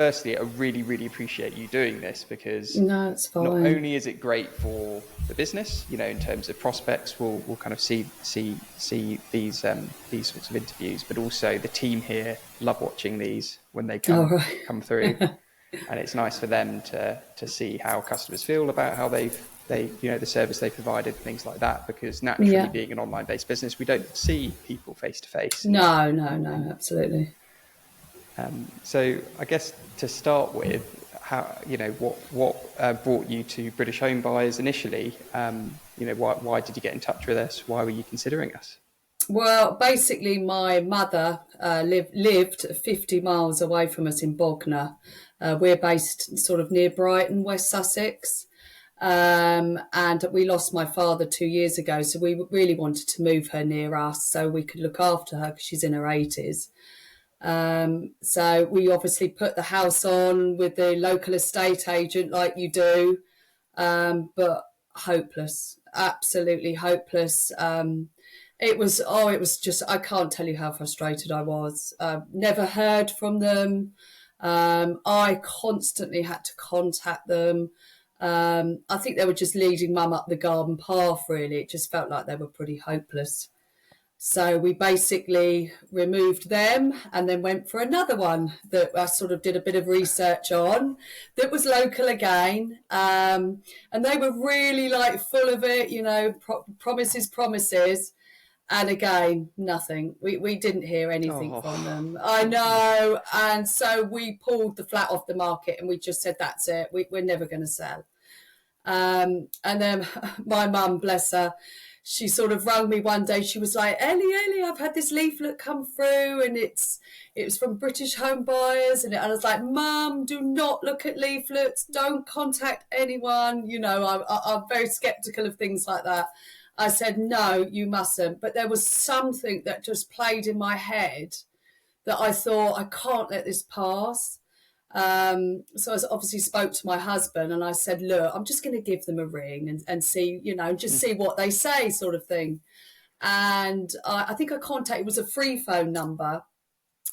firstly, I really, really appreciate you doing this, because No, it's not fine. only is it great for the business, in terms of prospects, we'll kind of see these sorts of interviews, but also the team here love watching these when they All come right. through, and it's nice for them to see how customers feel about how the service they provided, things like that, because naturally, Yeah. being an online based business, we don't see people face to face. No, absolutely. So I guess to start with, how what brought you to British Home Buyers initially? Why did you get in touch with us? Why were you considering us? Well, basically, my mother lived 50 miles away from us in Bognor. We're based sort of near Brighton, West Sussex. And we lost my father 2 years ago. So we really wanted to move her near us so we could look after her because she's in her 80s. So we obviously put the house on with the local estate agent like you do, but hopeless, absolutely hopeless. It was just, I can't tell you how frustrated I was. Never heard from them. I constantly had to contact them. I think they were just leading mum up the garden path, really. It just felt like they were pretty hopeless. So we basically removed them and then went for another one that I sort of did a bit of research on that was local again. And they were really like full of it, promises. And again, nothing. We didn't hear anything Oh, from them. I know. And so we pulled the flat off the market and we just said, that's it. We're never going to sell. And then my mum, bless her, she sort of rang me one day. She was like, Ellie, I've had this leaflet come through and it was from British Home Buyers. And I was like, Mum, do not look at leaflets. Don't contact anyone. I'm very sceptical of things like that. I said, no, you mustn't. But there was something that just played in my head that I thought, I can't let this pass. So I obviously spoke to my husband and I said, look, I'm just going to give them a ring and see, just see what they say, sort of thing. And I think it was a free phone number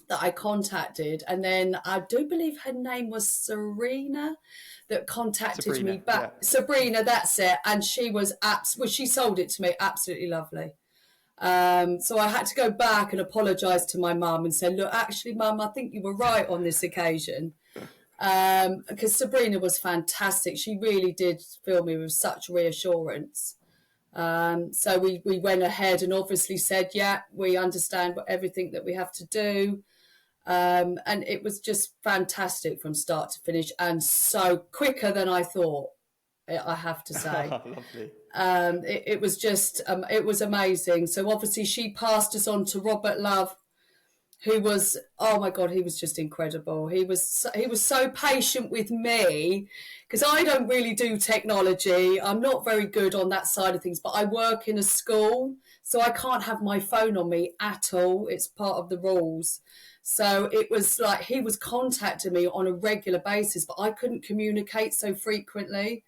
that I contacted. And then I do believe her name was Serena that contacted me Sabrina, back. yeah. Sabrina, that's it. And she was she sold it to me, absolutely lovely. So I had to go back and apologise to my mum and say, look, actually, Mum, I think you were right on this occasion. Because Sabrina was fantastic. She really did fill me with such reassurance. So we went ahead and obviously said, yeah, we understand everything that we have to do. And it was just fantastic from start to finish and so quicker than I thought, I have to say. Lovely. It was amazing. So obviously she passed us on to Robert Love, who was, oh my God, he was just incredible. He was so patient with me because I don't really do technology. I'm not very good on that side of things, but I work in a school, so I can't have my phone on me at all. It's part of the rules. So it was like he was contacting me on a regular basis, but I couldn't communicate so frequently.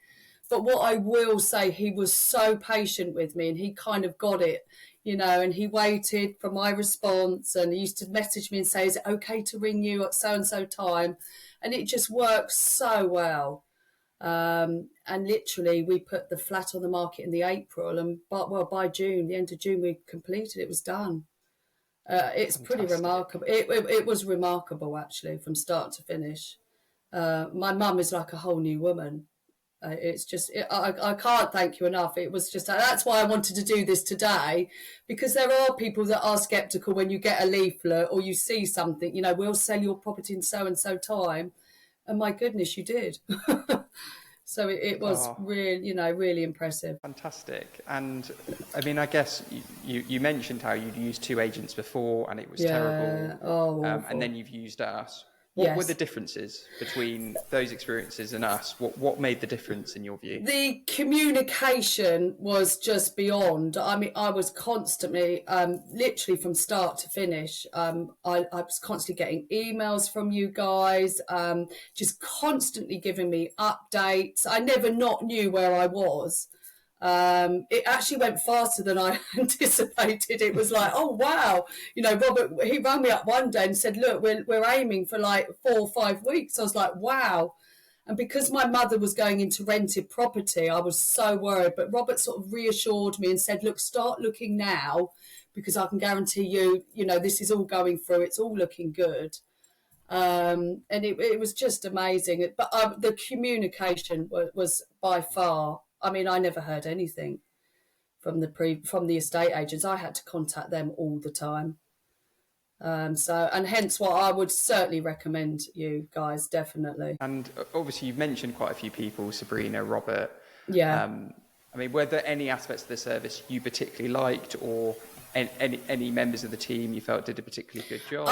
But what I will say, he was so patient with me and he kind of got it, and he waited for my response and he used to message me and say, is it okay to ring you at so-and-so time? And it just works so well. And literally we put the flat on the market in the April and by June, the end of June, we completed. It was done. It's pretty Fantastic. remarkable. It was remarkable, actually, from start to finish. My mum is like a whole new woman. It's just, I can't thank you enough. It was just, that's why I wanted to do this today, because there are people that are sceptical when you get a leaflet or you see something, we'll sell your property in so and so time. And my goodness, you did. So it was Oh, really, really impressive. fantastic. And I mean, I guess you mentioned how you'd used two agents before and it was Yeah. terrible. Oh, And then awful. you've used us. What were the Yes. differences between those experiences and us? What made the difference in your view? The communication was just beyond. I mean, I was constantly, literally from start to finish, I was constantly getting emails from you guys, just constantly giving me updates. I never not knew where I was. It actually went faster than I anticipated. It was like, oh wow, Robert, he rang me up one day and said, look, we're aiming for like 4 or 5 weeks. I was like, wow. And because my mother was going into rented property, I was so worried. But Robert sort of reassured me and said, look, start looking now, because I can guarantee you, this is all going through. It's all looking good. And it was just amazing. But the communication was by far, I mean, I never heard anything from the estate agents. I had to contact them all the time. And hence why I would certainly recommend you guys, definitely. And obviously you've mentioned quite a few people, Sabrina, Robert. Yeah. I mean, were there any aspects of the service you particularly liked, or any members of the team you felt did a particularly good job?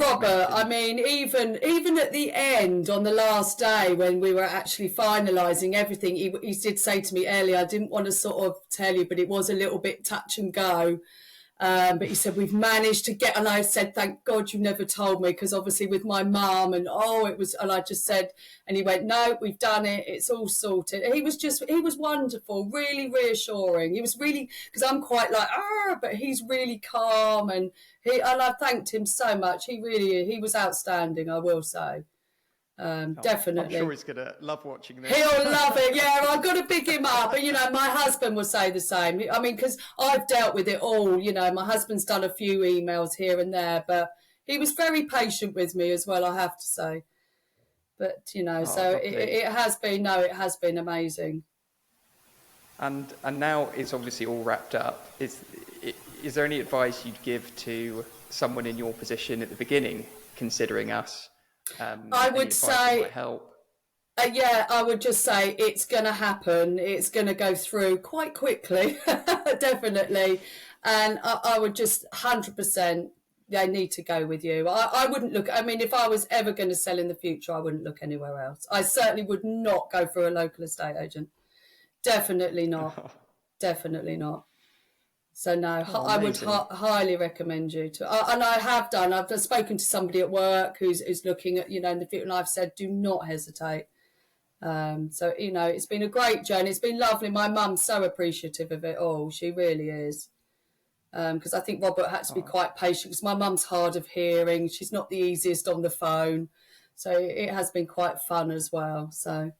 Robert, I mean, even at the end, on the last day when we were actually finalising everything, he did say to me earlier, I didn't want to sort of tell you, but it was a little bit touch and go. But he said, we've managed to get, and I said, thank God you never told me, because obviously with my mum and and I just said, and he went, no, we've done it, it's all sorted. He was wonderful, really reassuring. He was really, because I'm quite like, but he's really calm, and I thanked him so much. He was outstanding, I will say. Definitely. I'm sure he's going to love watching this. He'll love it. Yeah, I've got to pick him up. And, my husband will say the same. I mean, because I've dealt with it all. My husband's done a few emails here and there, but he was very patient with me as well, I have to say. But, so it has been amazing. And now it's obviously all wrapped up. Is there any advice you'd give to someone in your position at the beginning, considering us? I would say, help. I would just say it's going to happen. It's going to go through quite quickly, definitely. And I would just 100%, they need to go with you. I wouldn't look, I mean, if I was ever going to sell in the future, I wouldn't look anywhere else. I certainly would not go for a local estate agent. Definitely not. Definitely not. So no, I would highly recommend you to, and I have done. I've spoken to somebody at work who's looking at, in the future, and I've said, do not hesitate. So it's been a great journey. It's been lovely. My mum's so appreciative of it all. She really is. Because I think Robert had to be quite patient, because my mum's hard of hearing. She's not the easiest on the phone, so it has been quite fun as well. So.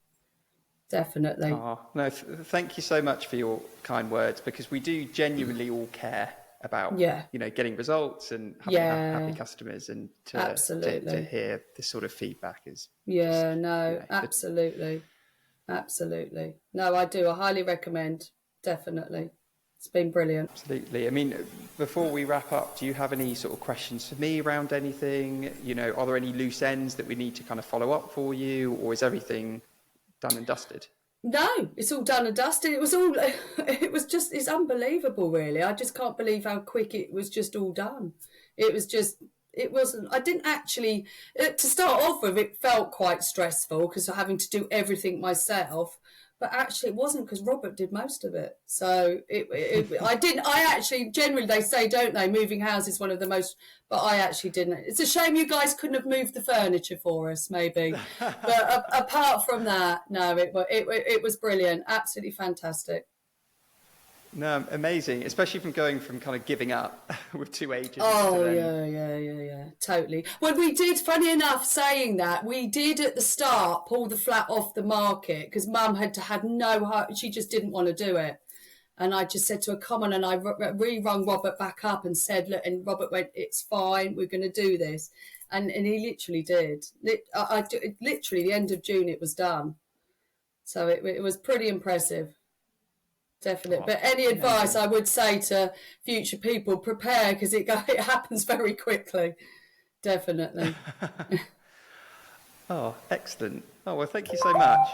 Definitely. No, thank you so much for your kind words, because we do genuinely all care about getting results and having happy customers, and to hear this sort of feedback is absolutely. No, I do. I highly recommend. Definitely. It's been brilliant. Absolutely. I mean, before we wrap up, do you have any sort of questions for me around anything? Are there any loose ends that we need to kind of follow up for you, or is everything done and dusted? No, it's all done and dusted. It's unbelievable, really. I just can't believe how quick it was just all done. I didn't actually, to start off with, it felt quite stressful because of having to do everything myself. But actually it wasn't, because Robert did most of it. So generally they say, don't they, moving house is one of the most, but I actually didn't. It's a shame you guys couldn't have moved the furniture for us, maybe. But apart from that, no, it was brilliant. Absolutely fantastic. No, amazing, especially from going from kind of giving up with 2 agents. Oh, yeah, totally. Well, we did, funny enough, saying that, we did at the start pull the flat off the market because Mum had no heart. She just didn't want to do it. And I just said to her, come on, and I re-rung Robert back up and said, look, and Robert went, it's fine, we're going to do this. And he literally did. Literally, the end of June, it was done. So it was pretty impressive. Definitely. But any advice I would say to future people, prepare, because it happens very quickly. Definitely. Oh, excellent. Oh, well, thank you so much.